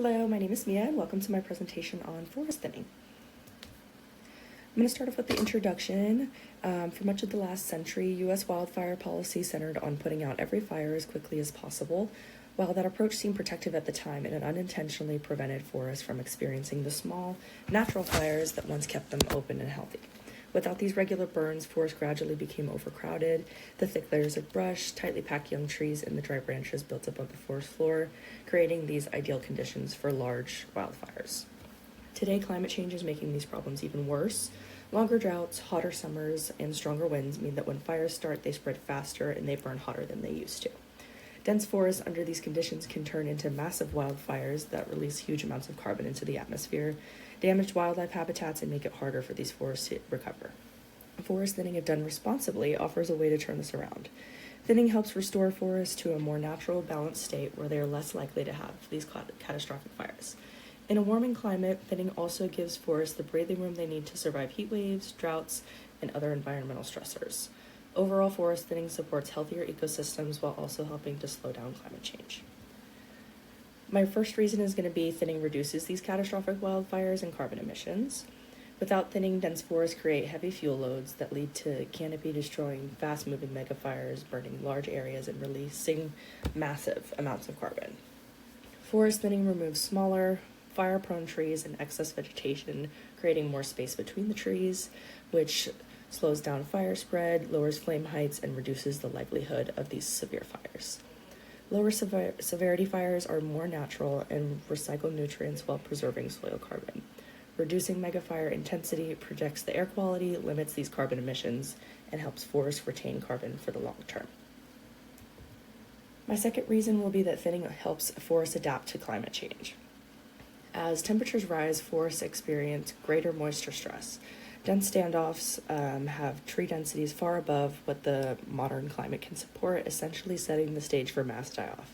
Hello, my name is Mia and welcome to my presentation on forest thinning. I'm going to start off with the introduction. For much of the last century, U.S. wildfire policy centered on putting out every fire as quickly as possible. While that approach seemed protective at the time, it unintentionally prevented forests from experiencing the small, natural fires that once kept them open and healthy. Without these regular burns, forests gradually became overcrowded. The thick layers of brush, tightly packed young trees, and the dry branches built up on the forest floor, creating these ideal conditions for large wildfires. Today, climate change is making these problems even worse. Longer droughts, hotter summers, and stronger winds mean that when fires start, they spread faster and they burn hotter than they used to. Dense forests under these conditions can turn into massive wildfires that release huge amounts of carbon into the atmosphere, damage wildlife habitats, and make it harder for these forests to recover. Forest thinning, if done responsibly, offers a way to turn this around. Thinning helps restore forests to a more natural, balanced state where they are less likely to have these catastrophic fires. In a warming climate, thinning also gives forests the breathing room they need to survive heat waves, droughts, and other environmental stressors. Overall, forest thinning supports healthier ecosystems while also helping to slow down climate change. My first reason is going to be thinning reduces these catastrophic wildfires and carbon emissions. Without thinning, dense forests create heavy fuel loads that lead to canopy destroying, fast-moving megafires, burning large areas and releasing massive amounts of carbon. Forest thinning removes smaller, fire-prone trees and excess vegetation, creating more space between the trees, which slows down fire spread, lowers flame heights, and reduces the likelihood of these severe fires. Lower severity fires are more natural and recycle nutrients while preserving soil carbon. Reducing megafire intensity protects the air quality, limits these carbon emissions, and helps forests retain carbon for the long term. My second reason will be that thinning helps forests adapt to climate change. As temperatures rise, forests experience greater moisture stress. Dense standoffs have tree densities far above what the modern climate can support, essentially setting the stage for mass die-off.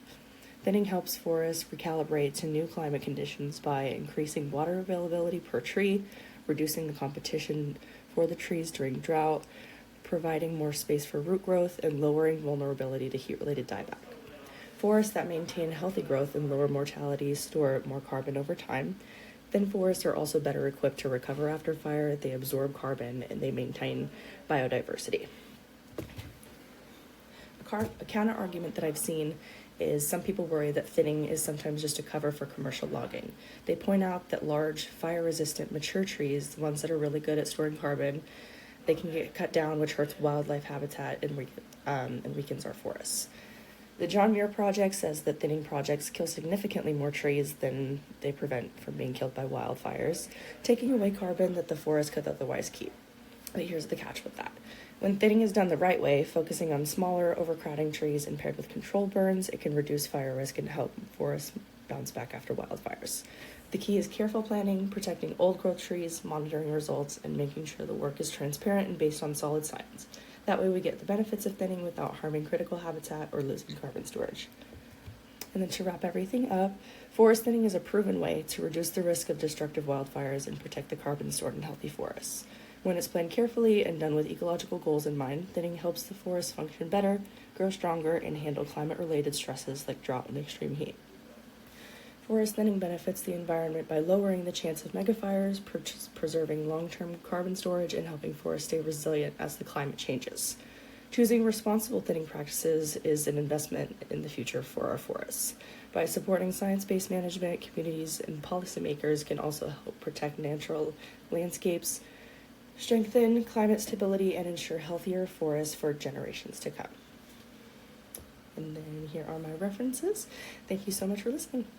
Thinning helps forests recalibrate to new climate conditions by increasing water availability per tree, reducing the competition for the trees during drought, providing more space for root growth, and lowering vulnerability to heat-related dieback. Forests that maintain healthy growth and lower mortality store more carbon over time. Thin forests are also better equipped to recover after fire. They absorb carbon and they maintain biodiversity. A counter argument that I've seen is some people worry that thinning is sometimes just a cover for commercial logging. They point out that large, fire-resistant, mature trees, the ones that are really good at storing carbon, they can get cut down, which hurts wildlife habitat and weakens our forests. The John Muir Project says that thinning projects kill significantly more trees than they prevent from being killed by wildfires, taking away carbon that the forest could otherwise keep. But here's the catch with that. When thinning is done the right way, focusing on smaller, overcrowding trees and paired with controlled burns, it can reduce fire risk and help forests bounce back after wildfires. The key is careful planning, protecting old-growth trees, monitoring results, and making sure the work is transparent and based on solid science. That way we get the benefits of thinning without harming critical habitat or losing carbon storage. And then to wrap everything up, forest thinning is a proven way to reduce the risk of destructive wildfires and protect the carbon stored in healthy forests. When it's planned carefully and done with ecological goals in mind, thinning helps the forest function better, grow stronger, and handle climate-related stresses like drought and extreme heat. Forest thinning benefits the environment by lowering the chance of megafires, preserving long-term carbon storage, and helping forests stay resilient as the climate changes. Choosing responsible thinning practices is an investment in the future for our forests. By supporting science-based management, communities and policymakers can also help protect natural landscapes, strengthen climate stability, and ensure healthier forests for generations to come. And then here are my references. Thank you so much for listening.